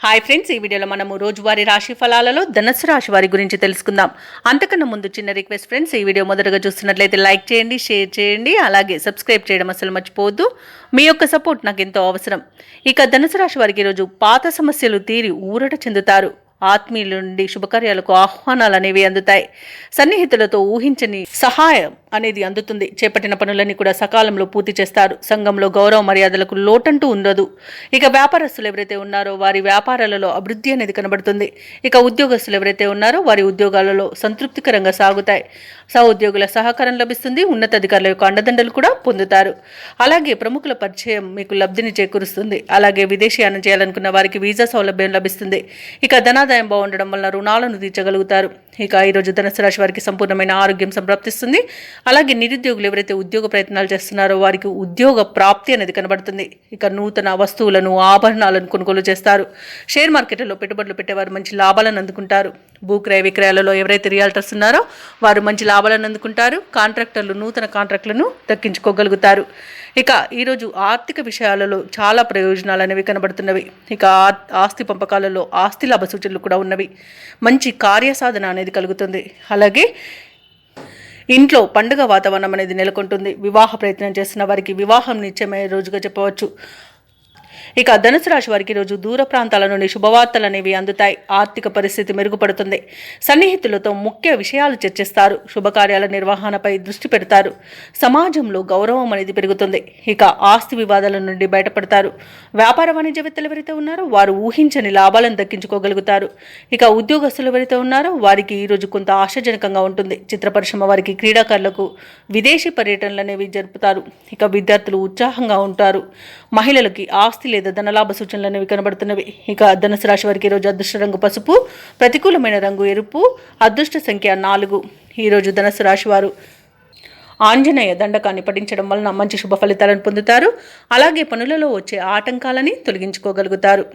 Hi friends, ఈ వీడియోలో మనము రోజువారీ రాశి ఫలాలలో ధనుసు రాశి వారి గురించి తెలుసుకుందాం. అంతకన్నా ముందు చిన్న రిక్వెస్ట్ ఫ్రెండ్స్, ఈ వీడియో మొదటగా చూస్తున్నట్లయితే లైక్ చేయండి, షేర్ చేయండి, అలాగే సబ్స్క్రైబ్ చేయడం అసలు మర్చిపోవద్దు. మీ యొక్క సపోర్ట్ నాకు ఎంతో అవసరం. ఇక ధనుసు రాశి వారికి ఈరోజు పాత సమస్యలు తీరి ఊరట చెందుతారు. ఆత్మీయుల నుండి శుభకార్యాలకు ఆహ్వానాలు అనేవి అందుతాయి. సన్నిహితులతో ఊహించని సహాయం అనేది అందుతుంది. చేపట్టిన పనులన్నీ కూడా సకాలంలో పూర్తి చేస్తారు. సంఘంలో గౌరవ మర్యాదలకు లోటంటూ ఉండదు. ఇక వ్యాపారస్తులు ఎవరైతే ఉన్నారో వారి వ్యాపారాలలో అభివృద్ధి అనేది కనబడుతుంది. ఇక ఉద్యోగస్తులు ఎవరైతే ఉన్నారో వారి ఉద్యోగాలలో సంతృప్తికరంగా సాగుతాయి. సహోద్యోగుల సహకారం లభిస్తుంది. ఉన్నతాధికారుల యొక్క అండదండలు కూడా పొందుతారు. అలాగే ప్రముఖుల పరిచయం మీకు లబ్ధిని చేకూరుస్తుంది. అలాగే విదేశీయానం చేయాలనుకున్న వారికి వీసా సౌలభ్యం లభిస్తుంది. ఇక ధనాదాయం బాగుండడం వల్ల రుణాలను తీర్చగలుగుతారు. ఇక ఈరోజు ధనుసు రాశి వారికి సంపూర్ణమైన ఆరోగ్యం సంప్రాప్తిస్తుంది. అలాగే నిరుద్యోగులు ఎవరైతే ఉద్యోగ ప్రయత్నాలు చేస్తున్నారో వారికి ఉద్యోగ ప్రాప్తి అనేది కనబడుతుంది. ఇక నూతన వస్తువులను ఆభరణాలను కొనుగోలు చేస్తారు. షేర్ మార్కెట్లలో పెట్టుబడులు పెట్టేవారు మంచి లాభాలను అందుకుంటారు. భూక్రయ విక్రయాలలో ఎవరైతే రియాల్టర్స్ ఉన్నారో వారు మంచి లాభాలను అందుకుంటారు. కాంట్రాక్టర్లు నూతన కాంట్రాక్టులను దక్కించుకోగలుగుతారు. ఇక ఈరోజు ఆర్థిక విషయాలలో చాలా ప్రయోజనాలు అనేవి కనబడుతున్నవి. ఇక ఆస్తి పంపకాలలో ఆస్తి లాభ సూచనలు కూడా ఉన్నవి. మంచి కార్యసాధన అనేది కలుగుతుంది. అలాగే ఇంట్లో పండుగ వాతావరణం అనేది నెలకొంటుంది. వివాహ ప్రయత్నం చేస్తున్న వారికి వివాహం నిశ్చయమయ్యే రోజుగా చెప్పవచ్చు. ఇక ధనుసు రాశి వారికి రోజు దూర ప్రాంతాల నుండి శుభవార్తలు అనేవి అందుతాయి. ఆర్థిక పరిస్థితి మెరుగుపడుతుంది. సన్నిహితులతో ముఖ్య విషయాలు చర్చిస్తారు. శుభకార్యాల నిర్వహణపై దృష్టి పెడతారు. సమాజంలో గౌరవం అనేది పెరుగుతుంది. ఇక ఆస్తి వివాదాల నుండి బయటపడతారు. వ్యాపార వాణిజ్యవేత్తలు ఎవరైతే ఉన్నారో వారు ఊహించని లాభాలను దక్కించుకోగలుగుతారు. ఇక ఉద్యోగస్తులు ఎవరైతే ఉన్నారో వారికి ఈరోజు కొంత ఆశాజనకంగా ఉంటుంది. చిత్ర పరిశ్రమ వారికి, క్రీడాకారులకు విదేశీ పర్యటనలు అనేవి జరుపుతారు. ఇక విద్యార్థులు ఉత్సాహంగా ఉంటారు. మహిళలకి ఆస్తి లేదా ధనలాభ సూచనలు అనేవి కనబడుతున్నవి. ఇక ధనుసు రాశి వారికి ఈరోజు అదృష్ట రంగు పసుపు, ప్రతికూలమైన రంగు ఎరుపు, అదృష్ట సంఖ్య 4. ఈరోజు ధనుసు రాశి వారు ఆంజనేయ దండకాన్ని పఠించడం వలన మంచి శుభ ఫలితాలను పొందుతారు. అలాగే పనులలో వచ్చే ఆటంకాలని తొలగించుకోగలుగుతారు.